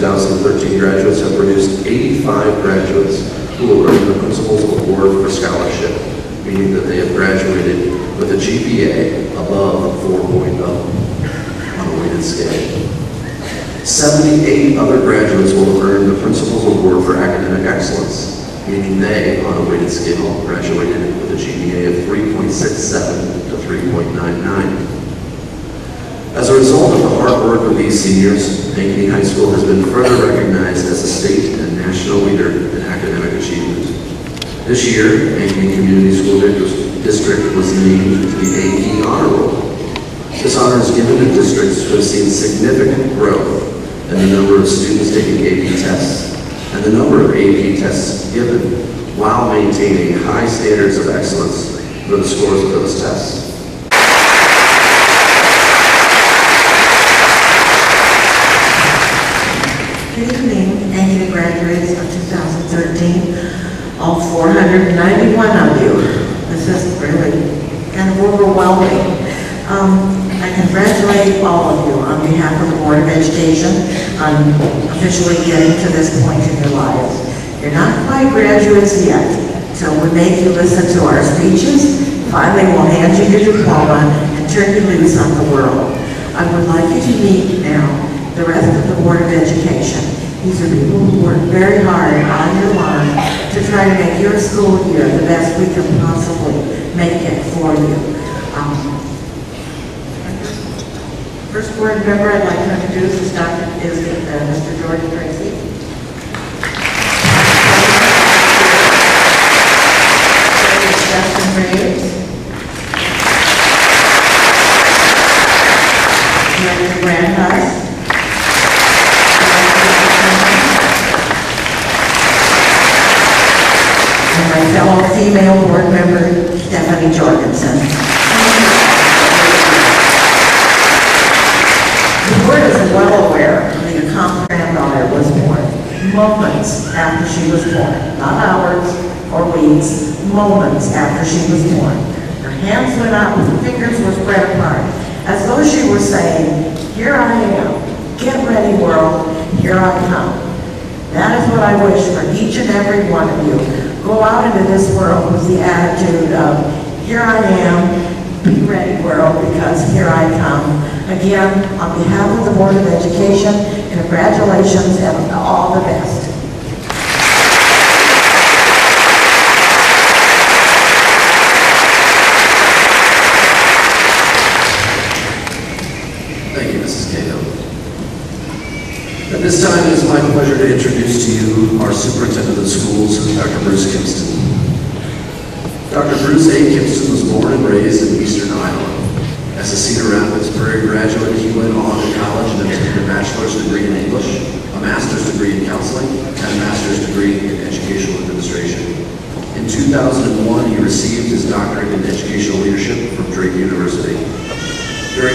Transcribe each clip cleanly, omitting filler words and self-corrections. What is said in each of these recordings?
2013 graduates have produced 85 graduates who will earn the Principal's Award for Scholarship, meaning that they have graduated with a GPA above 4.0 on a weighted scale. 78 other graduates will have earned the Principal's Award for Academic Excellence, meaning they, on a weighted scale, graduated with a GPA of 3.67 to 3.99. As a result of the hard work of these seniors, Ankeny High School has been further recognized as a state and national leader in academic achievement. This year, Ankeny Community School District was named to the AP Honor Roll. This honor is given to districts who have seen significant growth in the number of students taking AP tests and the number of AP tests given while maintaining high standards of excellence for the scores of those tests. Good evening, Ankeny graduates of 2013, all 491 of you. This is really kind of overwhelming. I congratulate all of you on behalf of the Board of Education on officially getting to this point in your lives. You're not quite graduates yet, so we make you listen to our speeches. Finally, we'll hand you your diploma and turn you loose on the world. I would like you to meet now the rest of the Board of Education. These are people who work very hard on your line to try to make your school year the best we can possibly make it for you. First board member I'd like to introduce is Mr. George Tracy. Justin Graves. Director Brand Huss. And my fellow female board member, Stephanie Jorgensen. The board is well aware that your granddaughter was born moments after she was born, not hours or weeks, moments after she was born. Her hands went up, her fingers were spread apart, as though she were saying, "Here I am, get ready world, here I come." That is what I wish for each and every one of you. Go out into this world with the attitude of, "Here I am, be ready world, because here I come." Again, on behalf of the Board of Education, congratulations and all the best. Thank you, Mrs. Cato. At this time, it is my pleasure to introduce to you our Superintendent of Schools, Dr. Bruce Kingston. Dr. Bruce A. Kingston was born and raised in Eastern Iowa. As a Cedar Rapids Prairie graduate, he went on to college and obtained a bachelor's degree in English, a master's degree in counseling, and a master's degree in educational administration. In 2001, he received his doctorate in educational leadership from Drake University. During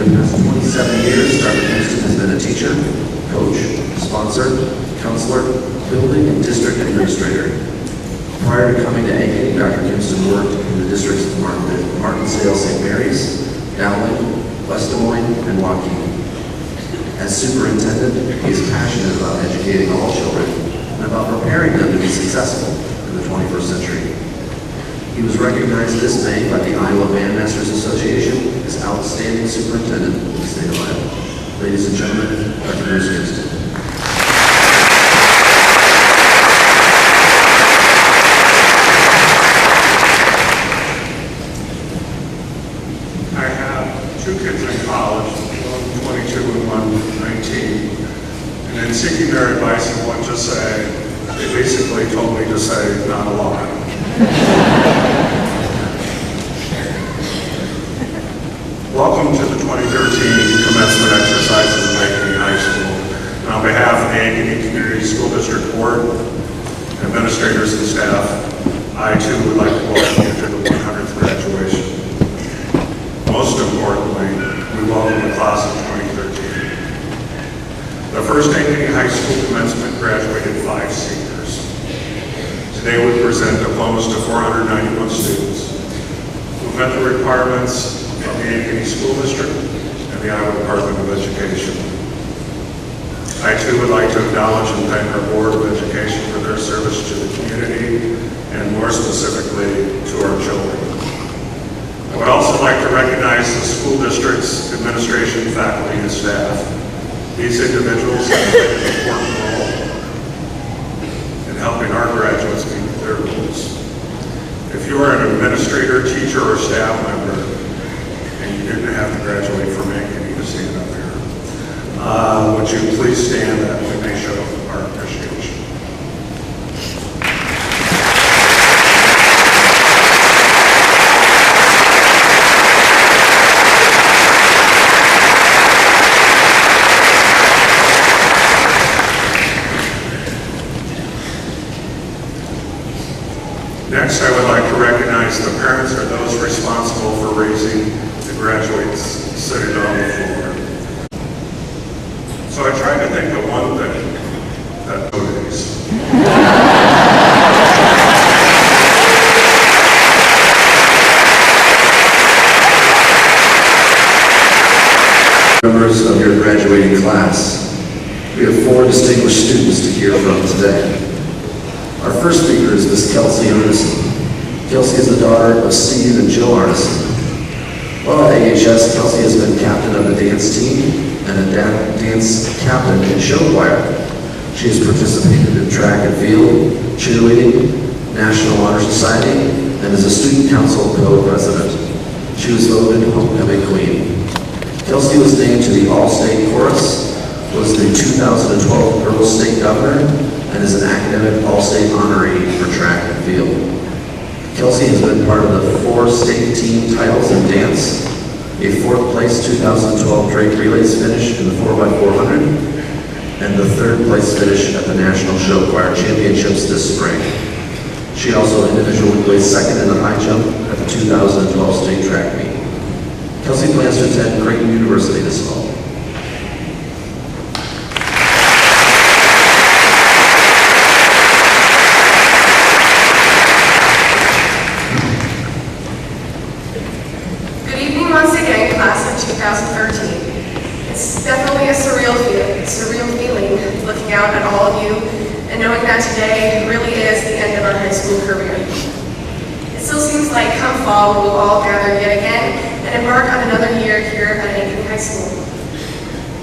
the past 27 years, Dr. Kingston has been a teacher, coach, sponsor, counselor, building, and district administrator. Prior to coming to Ankeny, Dr. Kingston worked in the districts of Martinsdale, St. Mary's, Dowling, West Des Moines, and Waukegan. As superintendent, he is passionate about educating all children and about preparing them to be successful in the 21st century. He was recognized this May by the Iowa Bandmasters Association as Outstanding Superintendent in the state of Iowa. Ladies and gentlemen, Dr. Bruce Kingston. I have two kids in college, one 22 and one 19. And in seeking their advice on what to say, they basically told me to say not a lot. Welcome to the 2013 commencement exercises of Ankeny High School. And on behalf of the Ankeny Community School District Board, administrators and staff, I too would like to welcome you to the 100th graduation. Most importantly, we welcome the class of 2013. The first Ankeny High School commencement graduated 5 seniors. Today we present diplomas to 491 students who met the requirements of the Ankeny School District and the Iowa Department of Education. I too would like to acknowledge and thank our Board of Education for their service to the community and more specifically to our children. I would also like to recognize the school district's administration, faculty, and staff. These individuals have played an important role in helping our graduates meet their goals. If you are an administrator, teacher, or staff member, and you didn't have to graduate from Ankeny to stand up here, would you please stand that we may show our appreciation. Next, I would like to recognize the parents or those responsible for raising the graduates sitting on the floor. So I tried to think of one thing that motivates. Members of your graduating class, we have 4 distinguished students to hear from today. Our first speaker is Miss Kelsey Arneson. Kelsey is the daughter of Steve and Jill Arneson. While at AHS, Kelsey has been captain of the dance team and a dance captain in show choir. She has participated in track and field, cheerleading, National Honor Society, and is a student council co-president. She was voted homecoming queen. Kelsey was named to the All-State Chorus, was the 2012 Girls State Governor, and is an academic All-State honoree for track and field. Kelsey has been part of the 4 state team titles in dance, a 4th place 2012 Drake Relays finish in the 4x400, and the 3rd place finish at the National Show Choir Championships this spring. She also individually placed 2nd in the high jump at the 2012 state track meet. Kelsey plans to attend Creighton University this fall. It's definitely a surreal feeling looking out at all of you and knowing that today really is the end of our high school career. It still seems like come fall we will all gather yet again and embark on another year here at Ankeny High School.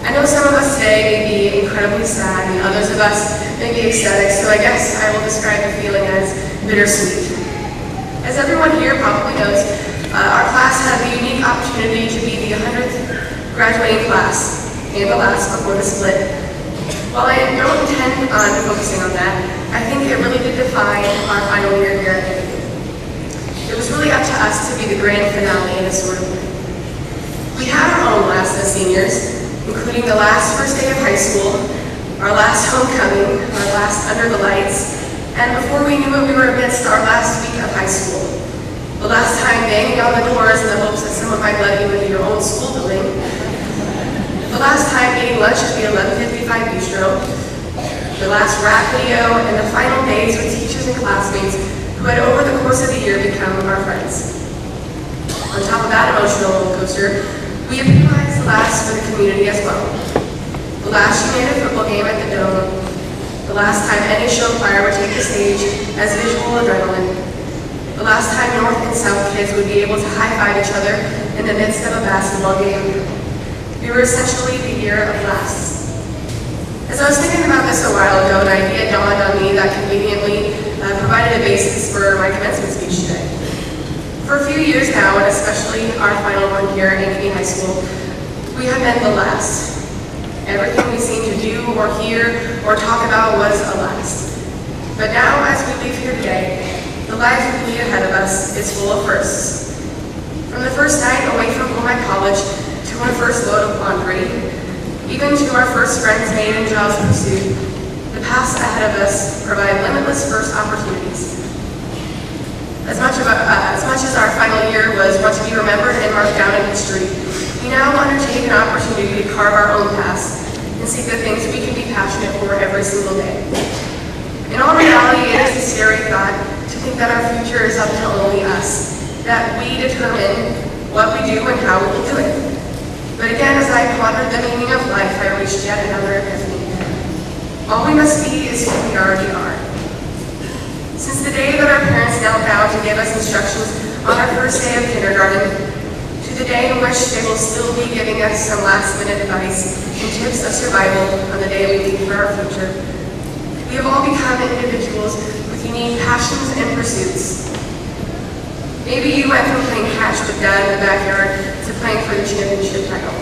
I know some of us today may be incredibly sad and others of us may be ecstatic, so I guess I will describe the feeling as bittersweet. As everyone here probably knows, our class had the unique opportunity to be the 100th graduating class and the last before the split. While I don't intend on focusing on that, I think it really did define our final year here at Ankeny. It was really up to us to be the grand finale in a sort of way. We had our own last as seniors, including the last first day of high school, our last homecoming, our last under the lights, and before we knew it, we were amidst our last week of high school. The last time banging on the doors in the hopes that someone might let you into your own school building. The last time eating lunch at the 1155 Bistro. The last rap video, and the final days with teachers and classmates who had over the course of the year become our friends. On top of that emotional roller coaster, we epitomized the last for the community as well. The last United football game at the Dome. The last time any show choir would take the stage as visual adrenaline. The last time North and South kids would be able to high-five each other in the midst of a basketball game. We were essentially the year of lasts. As I was thinking about this a while ago, an idea dawned on me that conveniently provided a basis for my commencement speech today. For a few years now, and especially our final one here at Ankeny High School, we have been the last. Everything we seemed to do or hear or talk about was a last. But now, as we leave here today, the life we lead ahead of us is full of firsts. From the first night away from home at college, to our first load of laundry, even to our first friends made and jobs pursued, the paths ahead of us provide limitless first opportunities. As much as our final year was one to be remembered and marked down in history, we now undertake an opportunity to carve our own paths and seek the things we can be passionate for every single day. In all reality, it is a scary thought to think that our future is up to only us, that we determine what we do and how we will do it. But again, as I pondered the meaning of life, I reached yet another epiphany. All we must be is who we already are. Since the day that our parents knelt down to give us instructions on our first day of kindergarten, to the day in which they will still be giving us some last-minute advice and tips of survival on the day we leave for our future, we have all become individuals with unique passions and pursuits. Maybe you went from playing catch with Dad in the backyard to playing for the championship title.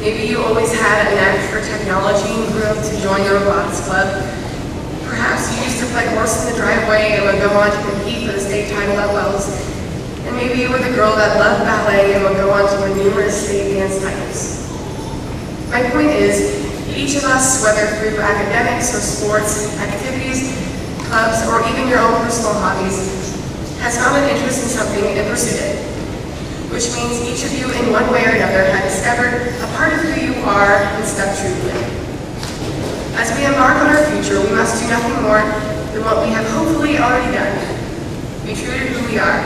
Maybe you always had a knack for technology and grew up to join the robotics club. Perhaps you used to play horse in the driveway and would go on to compete for the state title at Wells. And maybe you were the girl that loved ballet and would go on to win numerous state dance titles. My point is, each of us, whether through academics or sports, activities, clubs, or even your own personal hobbies, has found an interest in something and pursued it. Which means each of you in one way or another had discovered a part of who you are and stuck true to it. As we embark on our future, we must do nothing more than what we have hopefully already done. Be true to who we are.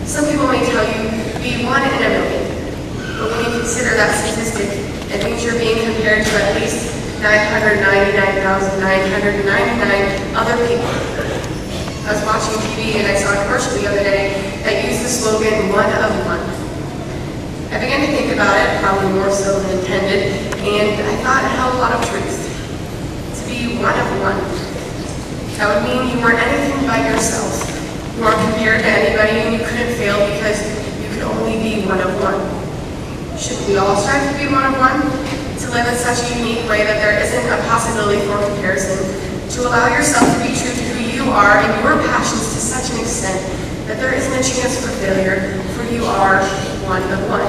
Some people may tell you, be one in a million. But when you consider that statistic, it means you're being compared to at least 999,999 other people. I was watching TV and I saw a commercial the other day that used the slogan, one of one. I began to think about it, probably more so than intended, and I thought it held a lot of truth. To be one of one. That would mean you weren't anything but yourself. You weren't compared to anybody and you couldn't fail because you could only be one of one. Shouldn't we all strive to be one of one? To live in such a unique way that there isn't a possibility for comparison. To allow yourself to be true to who you are and your passions to such an extent that there isn't a chance for failure, for you are one of one.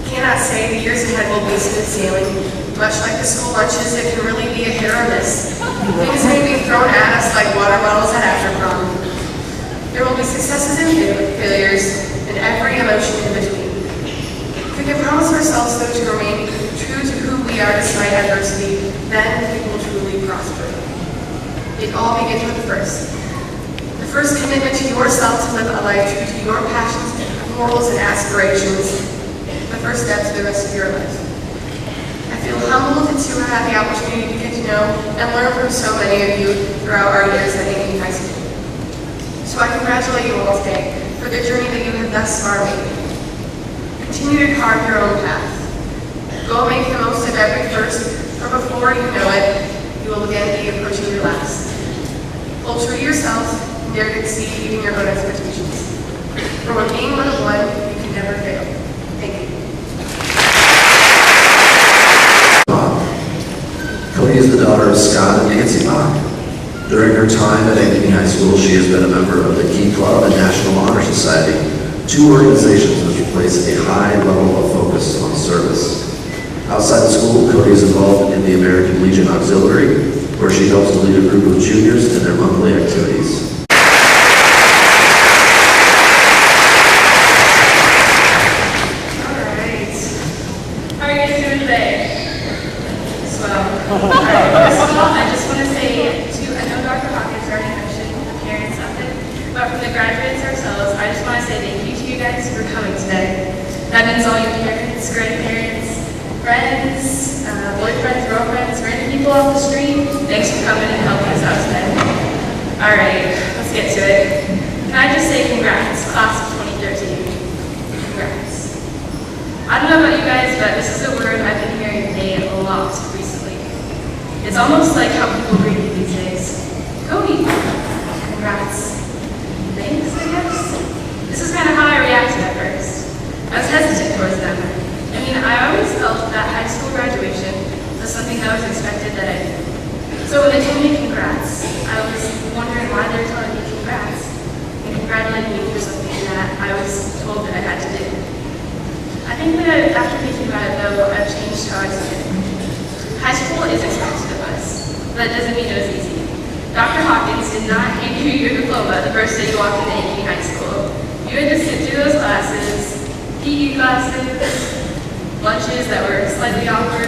Cannot say the years ahead will be smooth sailing. Much like the school lunches, it can really be a hit or miss. Things may be thrown at us like water bottles at after prom. There will be successes and failures, and every emotion in between. If we can promise ourselves, though, to remain true to who we are despite adversity, then we will truly prosper. It all begins with the first. The first commitment to yourself to live a life true to your passions, morals, and aspirations. The first step to the rest of your life. I feel humbled to have had the opportunity to get to know and learn from so many of you throughout our years at Ankeny High School. So I congratulate you all today for the journey that you have thus far made. Continue to carve your own path. Go make the most of every first, for before you know it, you will again be approaching your last. Hold true to yourself and dare to exceed even your own expectations. For when being one of one, you can never fail. Thank you. Cody is the daughter of Scott and Nancy Bach. During her time at Ankeny High School, she has been a member of the Key Club and National Honor Society, two organizations which place a high level of focus on service. Outside the school, Cody is involved in the American Legion Auxiliary, where she helps to lead a group of juniors in their monthly activities. That means all your parents, grandparents, friends, boyfriends, girlfriends, random people off the street. Thanks for coming and helping us out today. All right, let's get to it. Can I just say congrats, class of 2013. Congrats. I don't know about you guys, but this is a word I've been hearing today a lot recently. It's almost like how people greet me these days. Cody, congrats. Thanks, I guess. This is kind of how I reacted at first. I was hesitant towards them. I mean, I always felt that high school graduation was something that was expected that I do. So when they told me congrats, I was wondering why they were telling me congrats and congratulating me for something that I was told that I had to do. I think that after thinking about it though, I've changed how I see it. High school is expected of us, but that doesn't mean it was easy. Dr. Hawkins did not hand you your diploma the first day you walked into Ankeny High School. You had to sit through those classes, PE classes, lunches that were slightly awkward.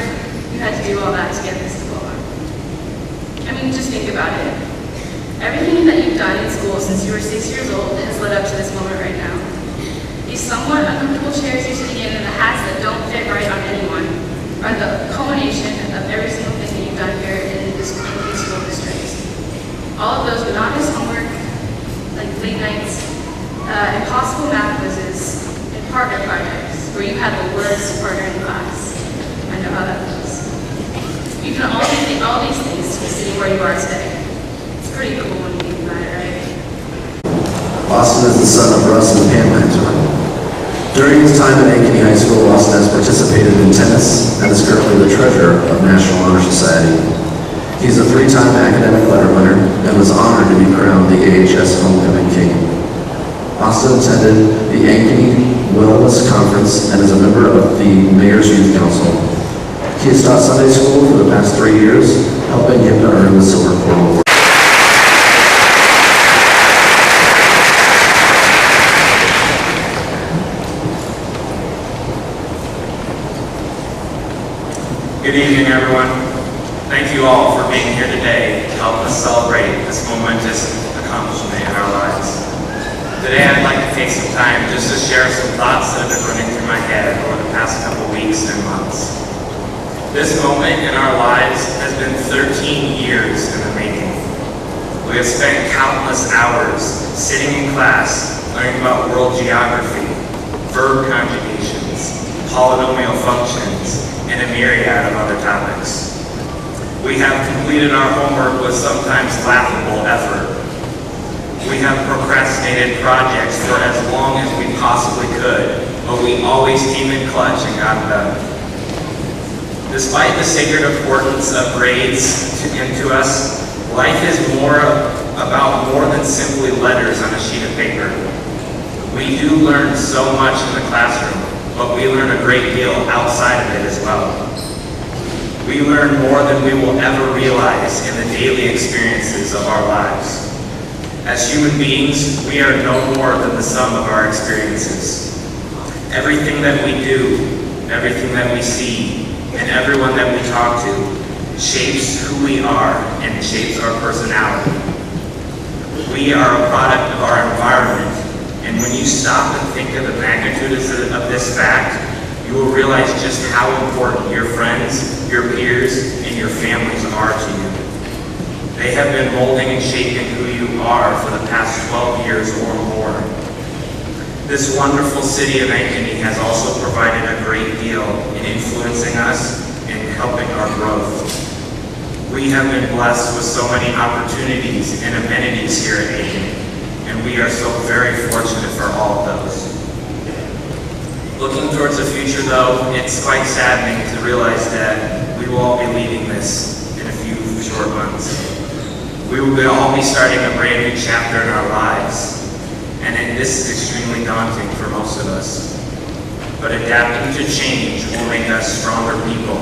You had to do all that to get this diploma. I mean, just think about it. Everything that you've done in school since you were 6 years old has led up to this moment right now. These somewhat uncomfortable chairs you're sitting in and the hats that don't fit right on anyone are the culmination of every single All of those monotonous homework, like late nights, impossible math quizzes, and partner projects, where you had the worst partner in class. I know how that feels. You can all these things to be sitting where you are today. It's pretty cool when you think about it, right? Austin is the son of Russ and Pam Lantor. During his time at Ankeny High School, Austin has participated in tennis and is currently the treasurer of National Honor Society. He's a 3-time academic letter winner and was honored to be crowned the AHS Homecoming King. Austin attended the Ankeny Wellness Conference and is a member of the Mayor's Youth Council. He has taught Sunday school for the past 3 years, helping him to earn the Silver Cord Award. Good evening, everyone. Thank you all for being here today to help us celebrate this momentous accomplishment in our lives. Today, I'd like to take some time just to share some thoughts that have been running through my head over the past couple weeks and months. This moment in our lives has been 13 years in the making. We have spent countless hours sitting in class learning about world geography, verb conjugations, polynomial functions, and a myriad of other topics. We have completed our homework with sometimes laughable effort. We have procrastinated projects for as long as we possibly could, but we always came in clutch and got it done. Despite the sacred importance of grades to us, life is about more than simply letters on a sheet of paper. We do learn so much in the classroom, but we learn a great deal outside of it as well. We learn more than we will ever realize in the daily experiences of our lives. As human beings, we are no more than the sum of our experiences. Everything that we do, everything that we see, and everyone that we talk to shapes who we are and shapes our personality. We are a product of our environment. And when you stop and think of the magnitude of this fact, you will realize just how important your friends, your peers, and your families are to you. They have been molding and shaping who you are for the past 12 years or more. This wonderful city of Ankeny has also provided a great deal in influencing us and helping our growth. We have been blessed with so many opportunities and amenities here at Ankeny, and we are so very fortunate for all of those. Looking towards the future, though, it's quite saddening to realize that we will all be leaving this in a few short months. We will all be starting a brand new chapter in our lives, and this is extremely daunting for most of us. But adapting to change will make us stronger people.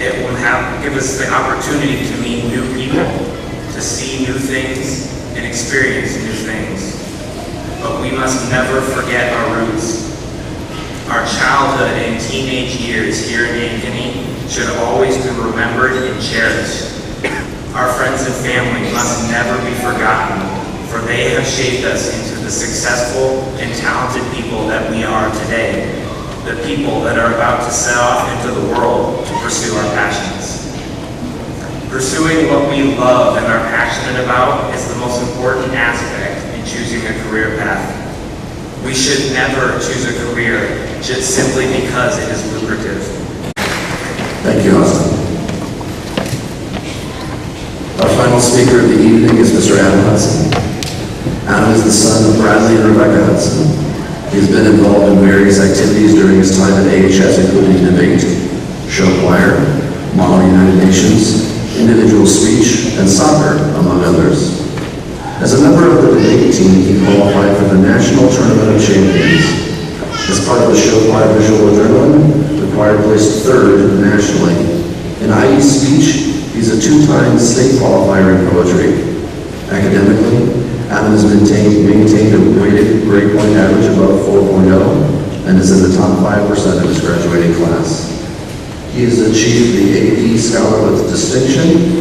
It will give us the opportunity to meet new people, to see new things, and experience new things. But we must never forget our roots. Our childhood and teenage years here in Ankeny should always be remembered and cherished. Our friends and family must never be forgotten, for they have shaped us into the successful and talented people that we are today, the people that are about to set off into the world to pursue our passions. Pursuing what we love and are passionate about is the most important aspect in choosing a career path. We should never choose a career just simply because it is lucrative. Thank you, Austin. Our final speaker of the evening is Mr. Adam Hudson. Adam is the son of Bradley and Rebecca Hudson. He has been involved in various activities during his time at AHS, including debate, show choir, Model United Nations, individual speech, and soccer, among others. As a member of the debate team, he qualified for the National Tournament of Champions. As part of the show choir Visual Adrenaline, the choir placed 3rd nationally. In IE speech, he's a 2-time state qualifier in poetry. Academically, Adam has maintained a weighted grade point average above 4.0 and is in the top 5% of his graduating class. He has achieved the AP Scholar with Distinction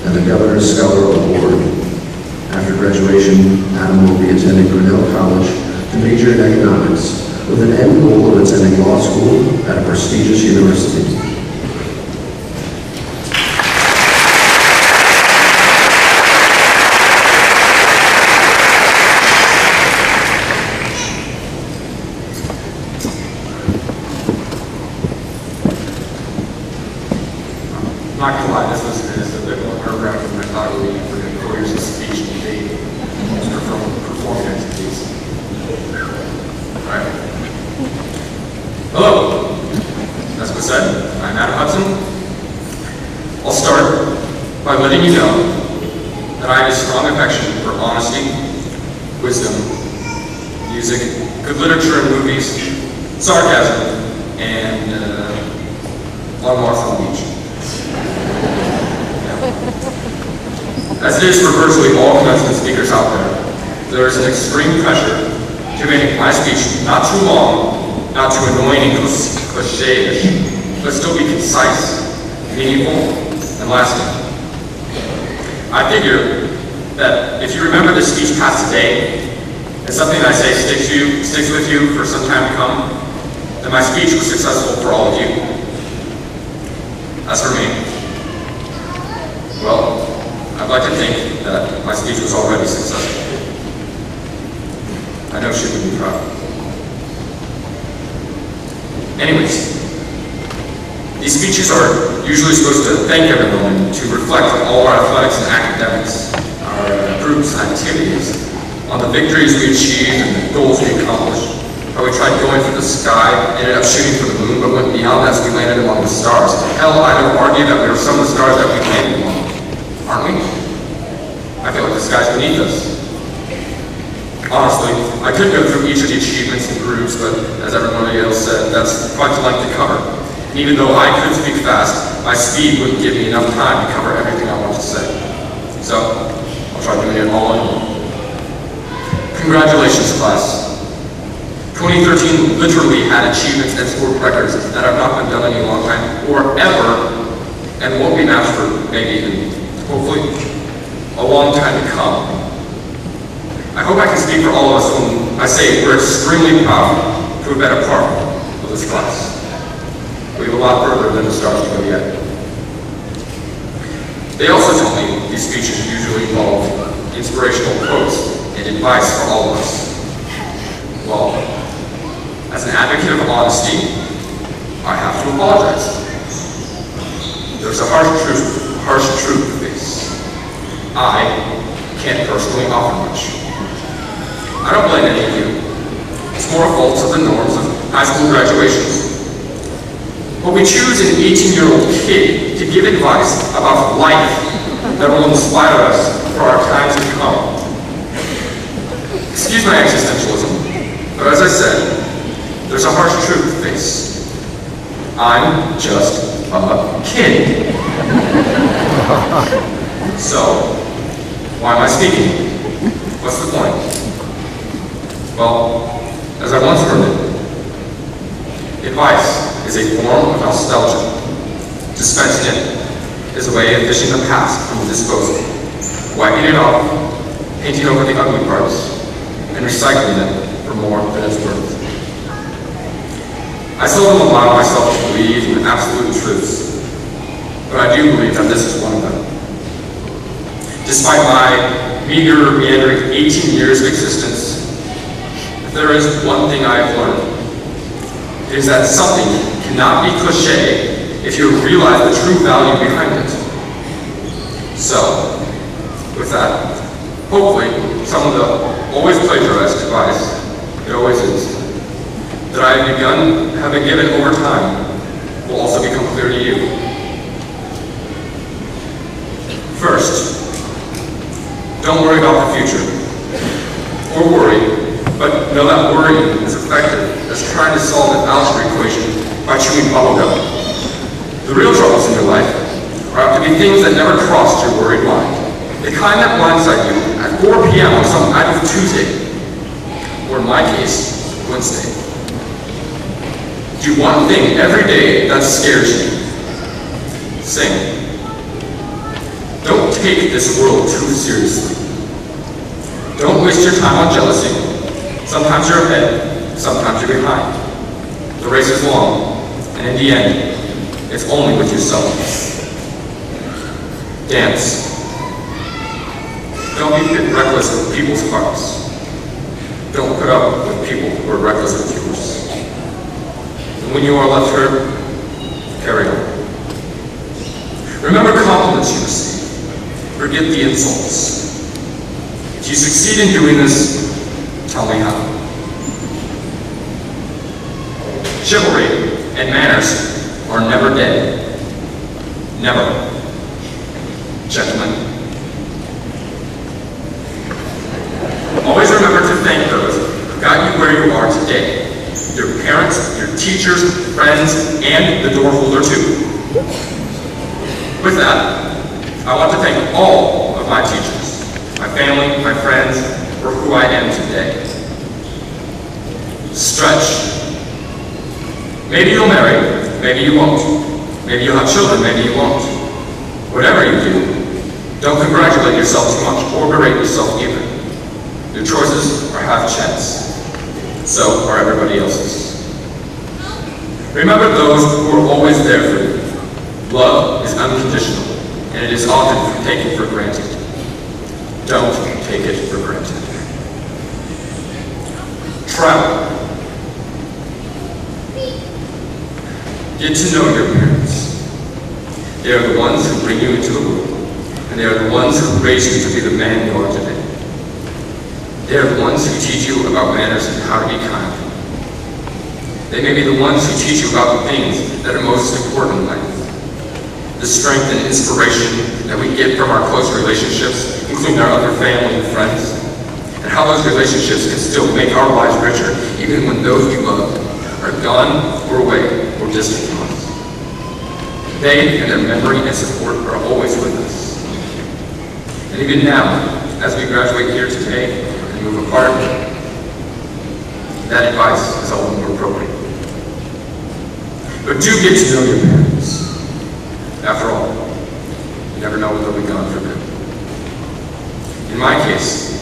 and the Governor's Scholar Award. After graduation, Adam will be attending Grinnell College to major in economics with an end goal of attending law school at a prestigious university. not gonna lie, this was a bit more nerve-wracking than I thought it would be for the careers of speech and debate and performing activities. All right. Hello. As was said, I'm Adam Hudson. I'll start by letting you know that I have a strong affection for honesty, wisdom, music, good literature and movies, sarcasm, and Long Walks on the Beach. As it is for virtually all commencement speakers out there is an extreme pressure to make my speech not too long, not too annoying and cliche-ish, but still be concise, meaningful, and lasting. I figure that if you remember this speech past today, and something that I say sticks with you for some time to come, then my speech was successful for all of you. As for me, well, I'd like to think that my speech was already successful. I know she would be proud. Anyways, these speeches are usually supposed to thank everyone, to reflect on all our athletics and academics, our groups and activities, on the victories we achieved and the goals we accomplished. How we tried going for the sky, ended up shooting for the moon, but went beyond that so we landed among the stars. Hell, I would argue that we were some of the stars that we landed among. Aren't we? I feel like the sky's beneath us. Honestly, I could go through each of the achievements and groups, but as everybody else said, that's quite the length to cover. And even though I could speak fast, my speed wouldn't give me enough time to cover everything I want to say. So, I'll try doing it all in one. Congratulations, class. 2013 literally had achievements and sport records that have not been done in a long time, or ever, and won't be matched for maybe even, hopefully, a long time to come. I hope I can speak for all of us when I say we're extremely proud to have been a part of this class. We have a lot further than the stars to go yet. They also told me these speeches usually involve inspirational quotes and advice for all of us. Well, as an advocate of honesty, I have to apologize. There's a harsh truth to this. I can't personally offer much. I don't blame any of you. It's more a fault of the norms of high school graduations. But we choose an 18-year-old kid to give advice about life that will inspire us for our times to come. Excuse my existentialism, but as I said, there's a harsh truth to face. I'm just a kid. So, why am I speaking? What's the point? Well, as I once heard it, advice is a form of nostalgia. Dispensing it is a way of fishing the past from the disposal, wiping it off, painting over the ugly parts, and recycling it for more than it's worth. I seldom allow myself to believe in absolute truths, but I do believe that this is one of them. Despite my meager, meandering 18 years of existence, if there is one thing I have learned, it is that something cannot be cliche if you realize the true value behind it. So, with that, hopefully some of the always plagiarized advice, it always is, that I have been given over time will also become clear to you. First, don't worry about the future. Or worry, but know that worrying is effective as trying to solve an algebra equation by chewing bubblegum. The real troubles in your life are apt to be things that never crossed your worried mind. The kind that blindside you at 4 p.m. on some idle Tuesday, or in my case, Wednesday. Do one thing every day that scares you. Sing. Don't take this world too seriously. Don't waste your time on jealousy. Sometimes you're ahead, sometimes you're behind. The race is long, and in the end, it's only with yourself. Dance. Don't be reckless with people's hearts. Don't put up with people who are reckless with yours. And when you are left hurt, carry on. Remember compliments you receive. Forget the insults. If you succeed in doing this, tell me how. Chivalry and manners are never dead. Never. Gentlemen. Always remember to thank those who got you where you are today. Your parents, your teachers, friends, and the door holder too. With that, I want to thank all of my teachers, my family, my friends, for who I am today. Stretch. Maybe you'll marry, maybe you won't. Maybe you'll have children, maybe you won't. Whatever you do, don't congratulate yourself too much or berate yourself either. Your choices are half chance. So are everybody else's. Remember those who are always there for you. Love is unconditional, and it is often taken for granted. Don't take it for granted. Travel. Get to know your parents. They are the ones who bring you into the world, and they are the ones who raise you to be the man you are today. They are the ones who teach you about manners and how to be kind. They may be the ones who teach you about the things that are most important in life. The strength and inspiration that we get from our close relationships, including our other family and friends, and how those relationships can still make our lives richer, even when those we love are gone or away or distant from us. They and their memory and support are always with us. And even now, as we graduate here today and move apart, that advice is all the more appropriate. But do get to know your parents. After all, you never know what they'll be gone for them. In my case,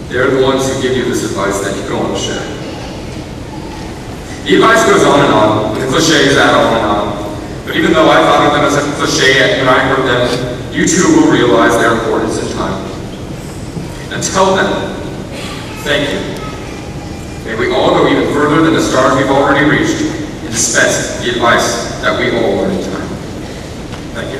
they're the ones who give you this advice that you go on to share. The advice goes on, and the cliches add on and on. But even though I thought of them as a cliche when I heard them, you too will realize their importance in time. Until then, thank you. May we all go even further than the stars we've already reached and dispense the advice that we all learn in time. Thank you.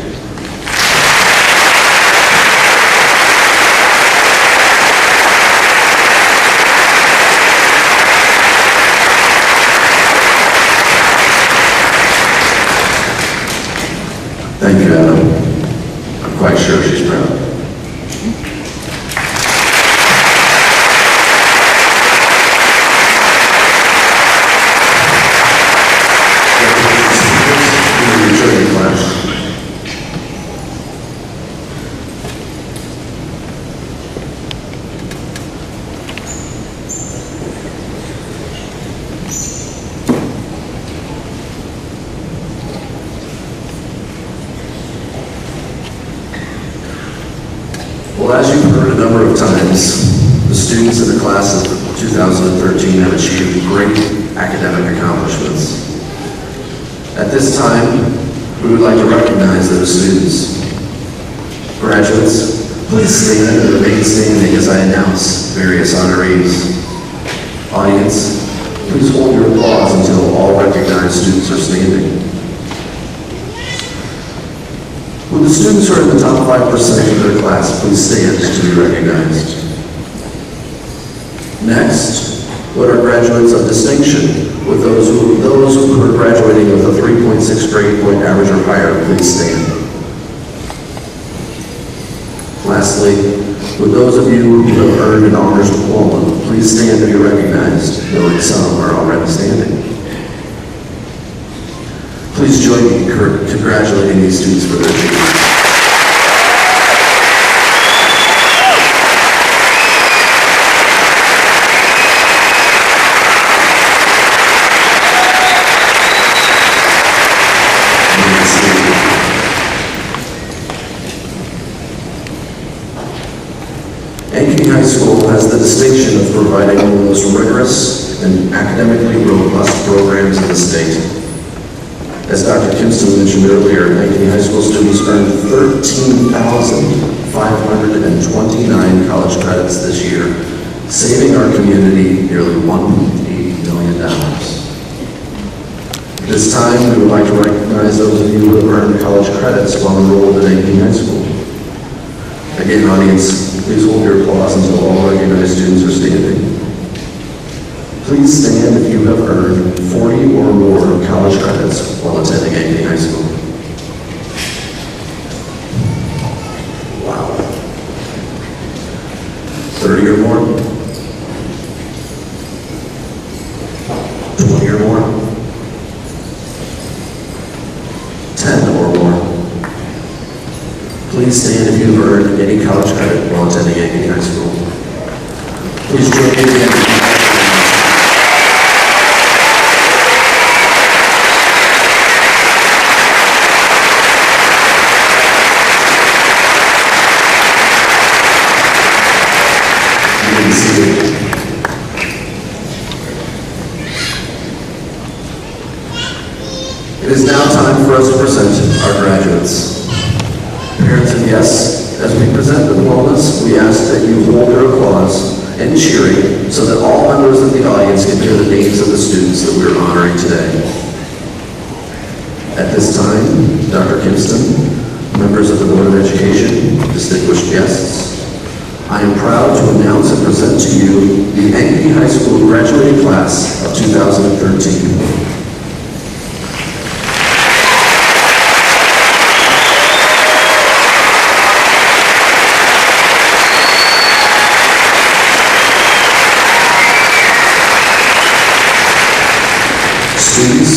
Thank you, Adam. I'm quite sure she's proud. Well, as you've heard a number of times, the students in the class of 2013 have achieved great academic accomplishments. At this time, we would like to recognize those students. Graduates, please stand and remain standing as I announce various honorees. Audience, please hold your applause until all recognized students are standing. Would the students who are in the top 5% of their class please stand to be recognized? Next, would our graduates of distinction, with those who are graduating with a 3.6 grade point average or higher, please stand. Lastly, would those of you who have earned an honors diploma please stand to be recognized, knowing some are already standing. Please join me in congratulating these students for their achievements. Ankeny High School has the distinction of providing one of the most rigorous and academically robust programs in the state. As Dr. Kinston mentioned earlier, Ankeny High School students earned 13,529 college credits this year, saving our community nearly $1.8 million. This time, we would like to recognize those of you who have earned college credits while enrolled at Ankeny High School. Again, audience, please hold your applause until all recognized students are standing. Please stand if you have earned 40 or more college credits while attending Ankeny High School. Wow. 30 or more? 20 or more? 10 or more? Please stand if you've earned any college credit while attending Ankeny High School. Please join me again. You can see it. It is now time for us to present our graduates. Parents and guests, as we present the diplomas, we ask that you hold your applause and cheering so that all members of the audience can hear the names of the students that we are honoring today. At this time, Dr. Kinston, members of the Board of Education, distinguished guests, I am proud to announce and present to you the Ankeny High School graduating class of 2013. Students,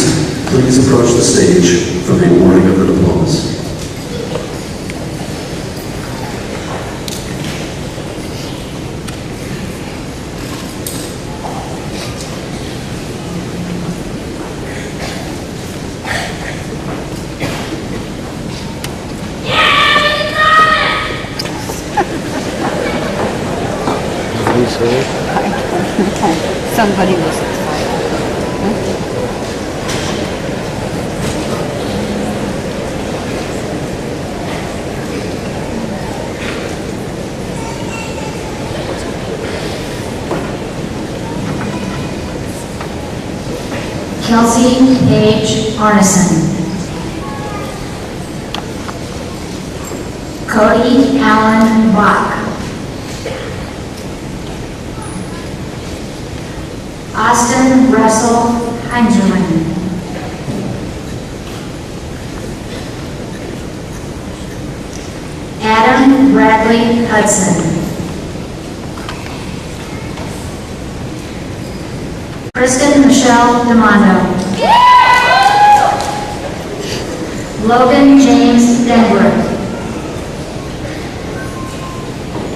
please approach the stage for the awarding of the diplomas. Somebody was excited. Kelsey Paige Arneson. Cody Allen Bach. Austin Russell Heinzerman. Adam Bradley Hudson. Kristen Michelle DeMondo. Logan James Denver.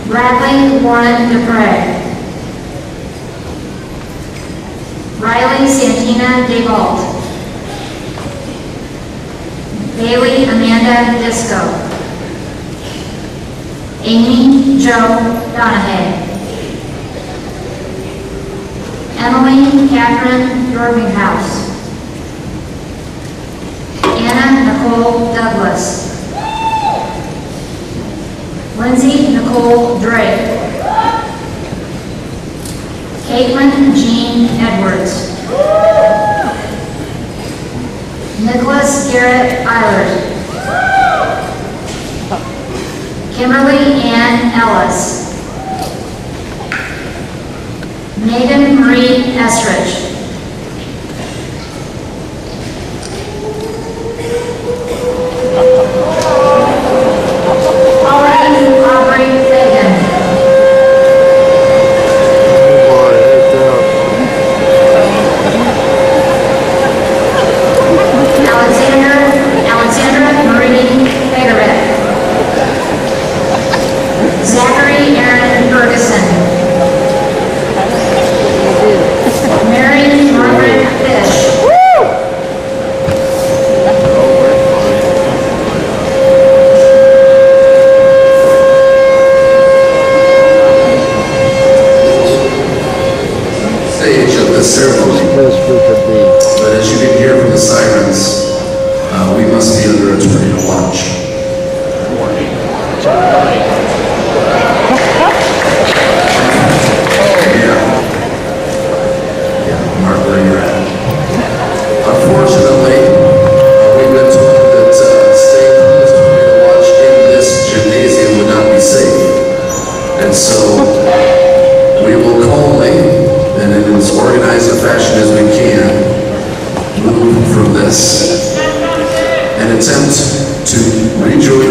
Bradley Warren Dupre. Riley Santina DeVault. Bailey Amanda Disco. Amy Joe Donahue. Emily Catherine Dorminghouse. Anna Nicole Douglas. Lindsay Nicole Drake. Caitlin Jean Edwards. Nicholas Garrett Eilert. Kimberly Ann Ellis. Megan Marie Estridge. Aubrey Fagan. Alexandra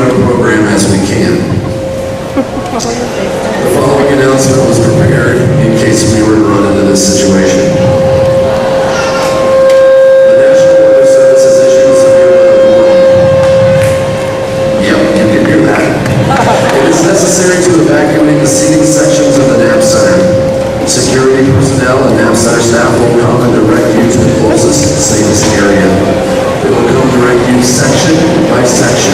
our program as we can. The following announcement was prepared in case we were to run into this situation. The National Weather Service has issued a severe weather warning. Yep, you can hear that. It is necessary to evacuate the seating sections of the Knapp Center. Security personnel and Knapp Center staff will come and direct you to the closest, safest area. They will come direct you section by section.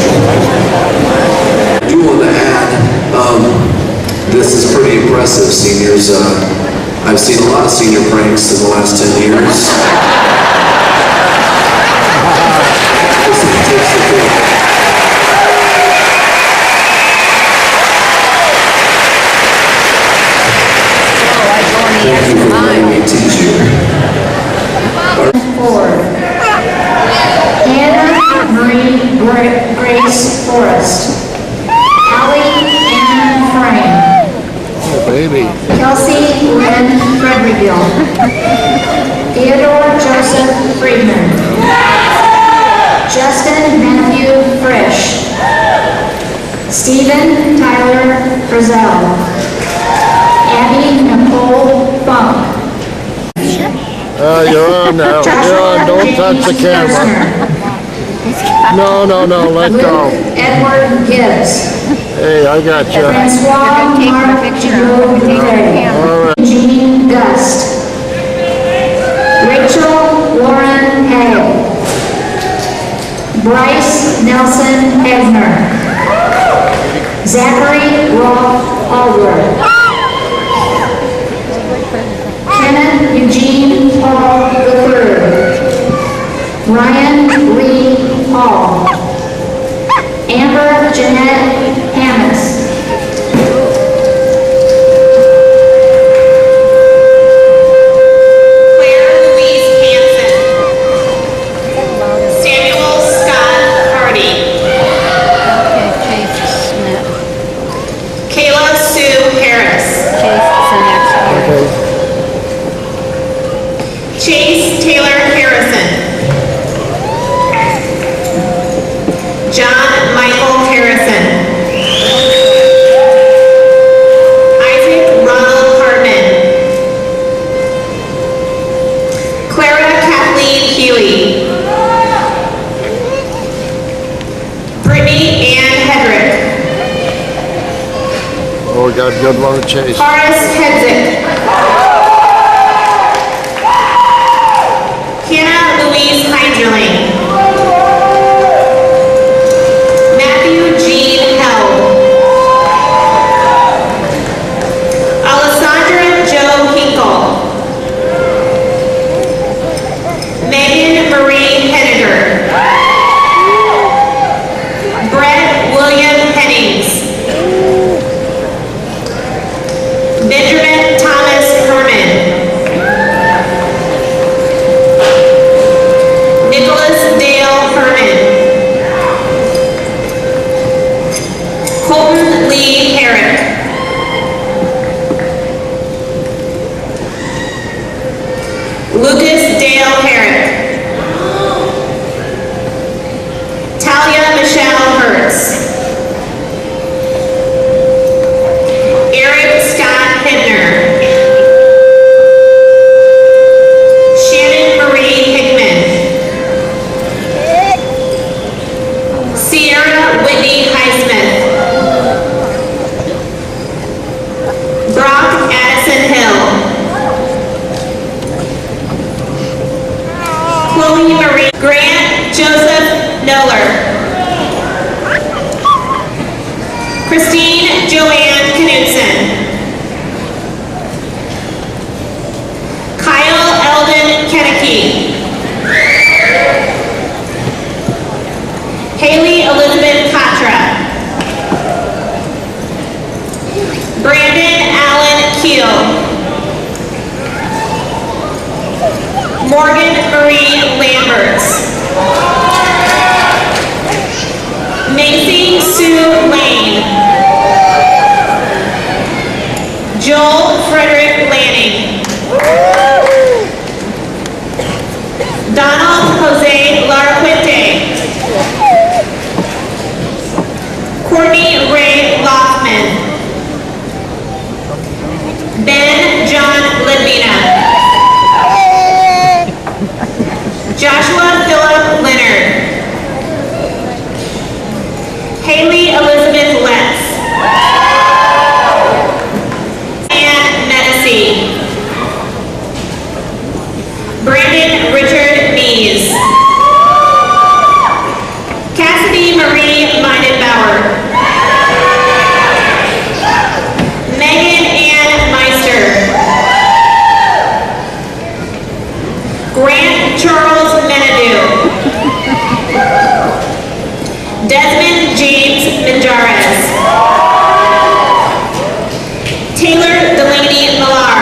I do want to add, this is pretty impressive, seniors. I've seen a lot of senior pranks in the last 10 years. This one takes the cake. Thank you for letting me teach you. Ford. Hannah Marie Grace Forrest. Allie Ann Frame. Oh, baby. Kelsey Lynn Frederickville. Theodore Joseph Friedman. Justin Matthew Frisch. Stephen Tyler Frizzell. Abby Nicole Funk. You're on now. You're on. Don't touch the camera. No, let go. Edward Gibbs. Hey, I got you. Francois Mark All right. Jean Gust. Rachel Warren Hay. Bryce Nelson Egner. Zachary Rolf Aldred. Kenneth Eugene Paul III. Ryan Lee Hall. Amber Jeanette Hammis. Claire Louise Hansen. Samuel Scott Hardy. Okay, Chase Smith. Kayla Sue Harris. Chase is the next one. Okay. Chase Taylor Harrison. John Michael Harrison. Isaac Ronald Hartman. Clara Kathleen Healy. Brittany Ann Hedrick. Oh, we got a good one to chase. Horace Hedzik. Hannah Louise Heinderling. Matthew Jean Held. Alessandra Joe Hinkle. Megan Marie Henniger. Brett William Hennings. Benjamin Thomas Herman. Nicholas Dale Herman. Colton Lee Herrick. Lucas Dale Herrick. Talia Michelle Hertz. Eric Scott Hibner. Shannon Marie Hickman. Sierra Whitney Highsmith. Brock Addison Hill. Chloe Marie. Grant Joseph Noller. Christine Joanne Knudsen. Kyle Eldon Kennecke. Haley Elizabeth Katra. Brandon Allen Keel. Morgan Marie Lamberts. Macy Sue Lane. Joel Frederick Lanning. Donald Jose Larquente. Desmond James Manjares. Taylor Delaney Millar.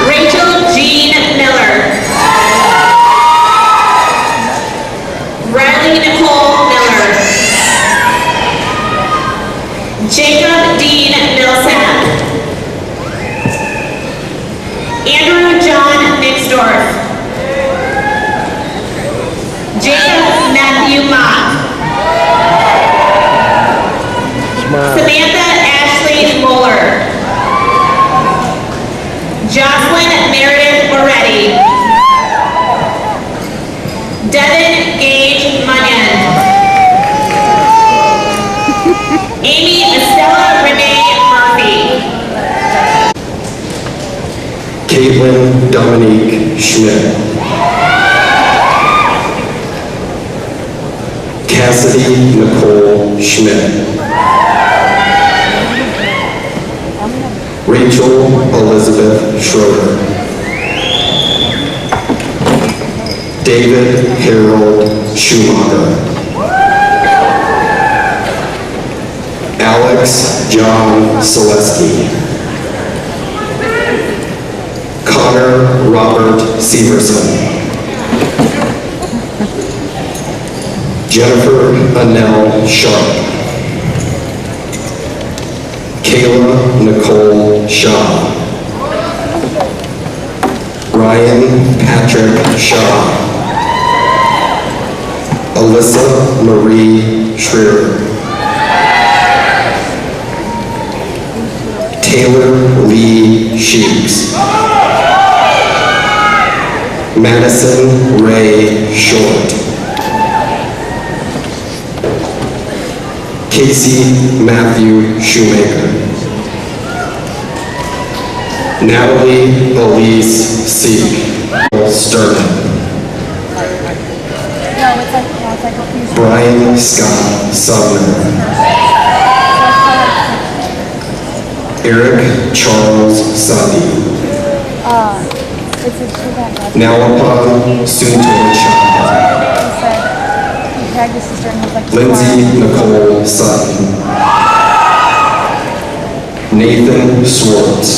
Rachel Jean Miller. Riley Nicole Miller. Jacob Dean Millsap. Andrew John Nixdorf. Jacob Matthew Mott. Samantha Ashley Moeller. Jocelyn Meredith Moretti. Devin Gage Munyon. Amy Estella Renee Murphy. Caitlin Dominique Schmidt. Cassidy Nicole Schmidt. Rachel Elizabeth Schroeder. David Harold Schumacher. Alex John Selesky. Connor Robert Severson. Jennifer Annelle Sharp. Kayla Nicole Shaw. Ryan Patrick Shaw. Alyssa Marie Schreier. Taylor Lee Sheeks. Madison Ray Short. Casey Matthew Shoemaker. Natalie Elise Seek. Sterling. Brian Scott Sumner. Eric Charles Sundy. Now upon soon-to-be child. Lindsay Nicole Sutton. Nathan Swartz.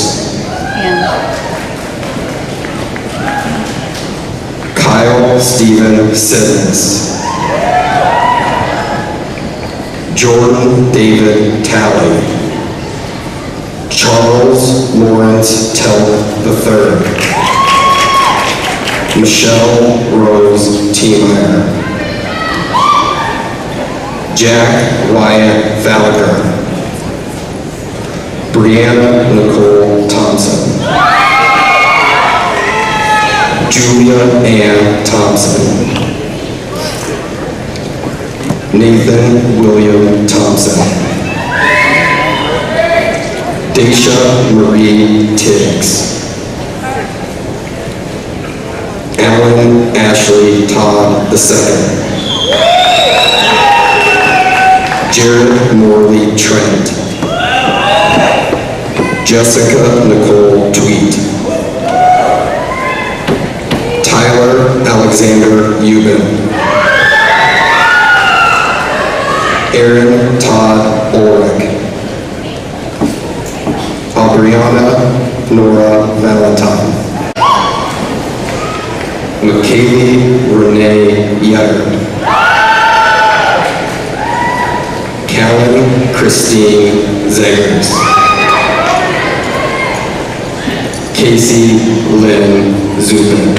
Kyle Stephen Simmons. Jordan David Talley. Charles Lawrence Tell III. Michelle Rose Tiemeyer. Jack Wyatt Gallagher. Brianna Nicole Thompson. Julia Ann Thompson. Nathan William Thompson. Daisha Marie Tiggs. Alan Ashley Todd II. Jared Morley Trent. Jessica Nicole Tweet. Tyler Alexander Euban. Aaron Todd Ulrich. Aubriana Nora Valentine. McKaylee Renee Yetter. Callan Christine Zegers. Casey Lynn Zubin.